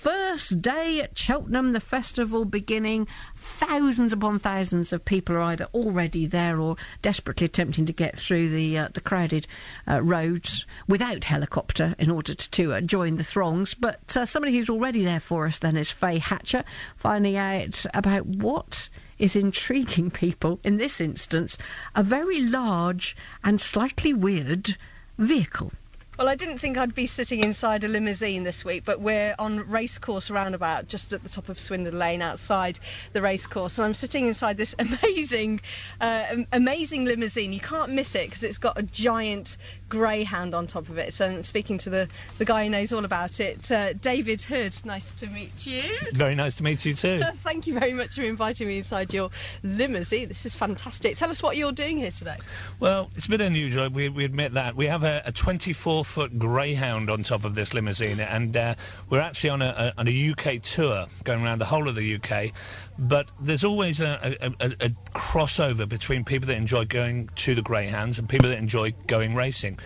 first day at Cheltenham, the festival beginning. Thousands upon thousands of people are either already there or desperately attempting to get through the crowded roads without helicopter in order to join the throngs. But somebody who's already there for us then is Faye Hatcher, finding out about what is intriguing people, in this instance, a very large and slightly weird vehicle. Well, I didn't think I'd be sitting inside a limousine this week, but we're on Racecourse Roundabout, just at the top of Swindon Lane, outside the racecourse, and I'm sitting inside this amazing limousine. You can't miss it because it's got a giant greyhound on top of it. So, speaking to the guy who knows all about it, David Hood, nice to meet you. Very nice to meet you too. Thank you very much for inviting me inside your limousine. This is fantastic. Tell us what you're doing here today. Well, it's a bit unusual, we admit that. We have a 24-foot greyhound on top of this limousine, and we're actually on a UK tour going around the whole of the UK. But there's always a crossover between people that enjoy going to the greyhounds and people that enjoy going racing.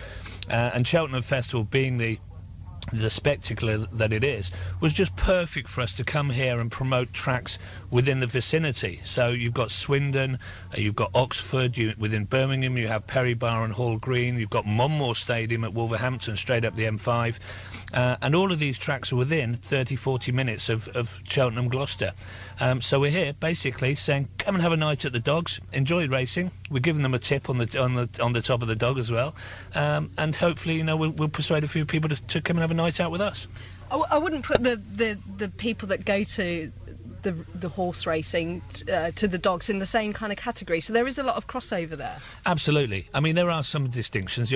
And Cheltenham Festival, being the spectacle that it is, was just perfect for us to come here and promote tracks within the vicinity. So you've got Swindon, you've got Oxford, within Birmingham you have Perry Bar and Hall Green, you've got Monmore Stadium at Wolverhampton, straight up the M5, and all of these tracks are within 30-40 minutes of Cheltenham, Gloucester. So we're here basically saying, come and have a night at the dogs, enjoy racing. We're giving them a tip on the top of the dog as well, and hopefully, we'll persuade a few people to come and have a night out with us. I wouldn't put the people that go to the horse racing to the dogs in the same kind of category, so there is a lot of crossover there. Absolutely. I mean, there are some distinctions.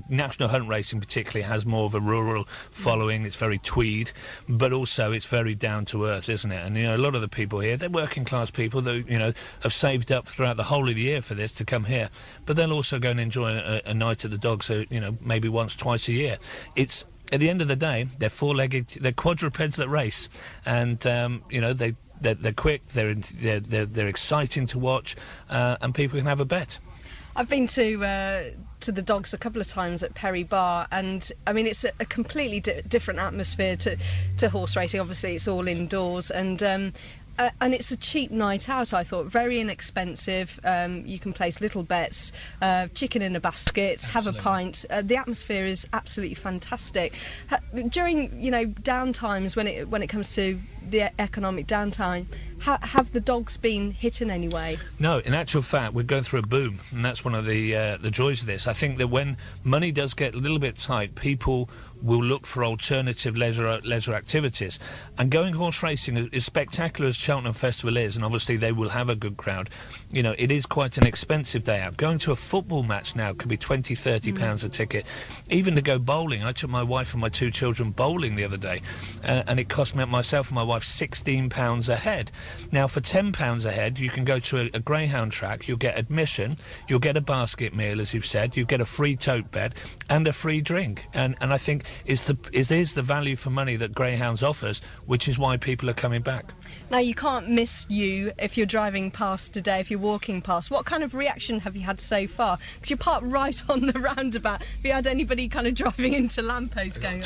National Hunt Racing particularly has more of a rural following. It's very tweed, but also it's very down to earth, isn't it? And a lot of the people here, they're working class people that have saved up throughout the whole of the year for this to come here, but they'll also go and enjoy a night at the dogs, so maybe once, twice a year. It's, at the end of the day, they're four-legged, they're quadrupeds that race, and they're quick, they're exciting to watch, and people can have a bet. I've been to the dogs a couple of times at Perry Bar, and I mean it's a completely different atmosphere to horse racing. Obviously, it's all indoors, and it's a cheap night out, I thought. Very inexpensive. You can place little bets, chicken in a basket, have a pint. The atmosphere is absolutely fantastic. During downtimes, when it comes to the economic downtime, have the dogs been hit in any way? No, in actual fact, we're going through a boom, and that's one of the joys of this. I think that when money does get a little bit tight, people will look for alternative leisure activities. And going horse racing, as spectacular as Cheltenham Festival is, and obviously they will have a good crowd, it is quite an expensive day out. Going to a football match now could be £20-30 a ticket. Even to go bowling, I took my wife and my two children bowling the other day, and it cost myself and my wife £16 a head. Now, for £10 a head, you can go to a greyhound track, you'll get admission, you'll get a basket meal, as you've said, you'll get a free tote bed and a free drink. And I think is the value for money that Greyhounds offers, which is why people are coming back. Now, you can't miss you if you're driving past today, if you're walking past. What kind of reaction have you had so far? Because you're parked right on the roundabout. Have you had anybody kind of driving into lampposts going,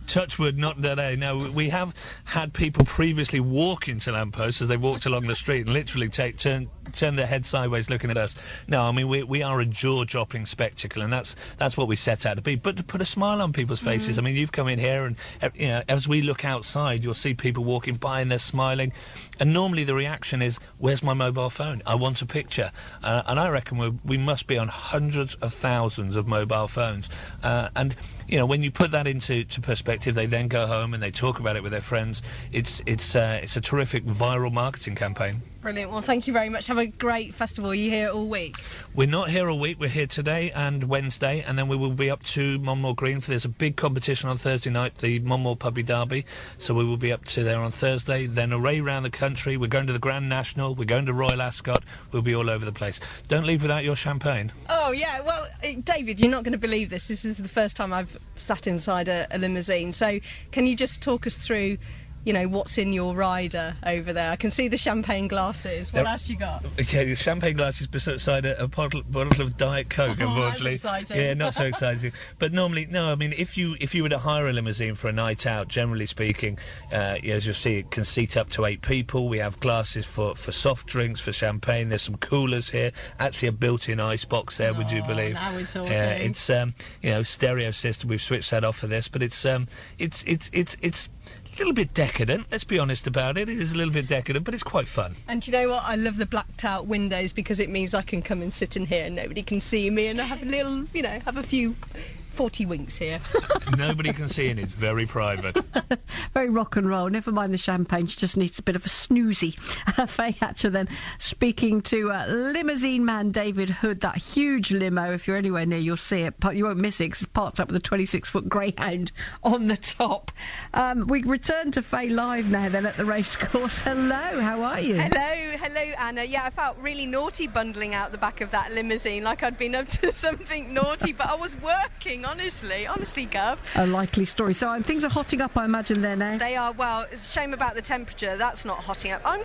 touch wood, not today. No, we have had people previously walk into lampposts as they walked along the street and literally turn their head sideways looking at us. No, I mean, we are a jaw-dropping spectacle, and that's what we set out to be, but to put a smile on people's faces. I mean, you've come in here, and as we look outside, you'll see people walking by and they're smiling, and normally the reaction is, where's my mobile phone? I want a picture. And I reckon we must be on hundreds of thousands of mobile phones, and when you put that into perspective, they then go home and they talk about it with their friends. It's a terrific viral marketing campaign. Brilliant. Well, thank you very much. Have a great festival. Are you here all week? We're not here all week. We're here today and Wednesday, and then we will be up to Monmore Green. There's a big competition on Thursday night, the Monmore Puppy Derby. So we will be up to there on Thursday. Then array around the country. We're going to the Grand National. We're going to Royal Ascot. We'll be all over the place. Don't leave without your champagne. Oh, yeah. Well, David, you're not going to believe this. This is the first time I've sat inside a limousine. So can you just talk us through what's in your rider over there. I can see the champagne glasses. What else you got? Okay, the champagne glasses beside a bottle of Diet Coke, unfortunately. That's exciting. Yeah, not so exciting. But normally, no, I mean, if you were to hire a limousine for a night out, generally speaking, as you'll see, it can seat up to 8 people. We have glasses for soft drinks, for champagne. There's some coolers here. Actually, a built-in ice box there, would you believe? Now we're talking. It's stereo system. We've switched that off for this, but it's a little bit decadent. Let's be honest about it. It is a little bit decadent, but it's quite fun. And do you know what? I love the blacked out windows because it means I can come and sit in here and nobody can see me, and I have a little, have a few 40 winks here. Nobody can see, and it's very private. Very rock and roll. Never mind the champagne. She just needs a bit of a snoozy. Faye Hatcher then speaking to limousine man David Hood. That huge limo. If you're anywhere near, you'll see it. You won't miss it because it's parked up with a 26-foot greyhound on the top. We return to Faye live now then at the racecourse. Hello, how are you? Hello, Anna. Yeah, I felt really naughty bundling out the back of that limousine, like I'd been up to something naughty, but I was working. Honestly, Gav. A likely story. So things are hotting up, I imagine, there now. They are. Well, it's a shame about the temperature. That's not hotting up. I'm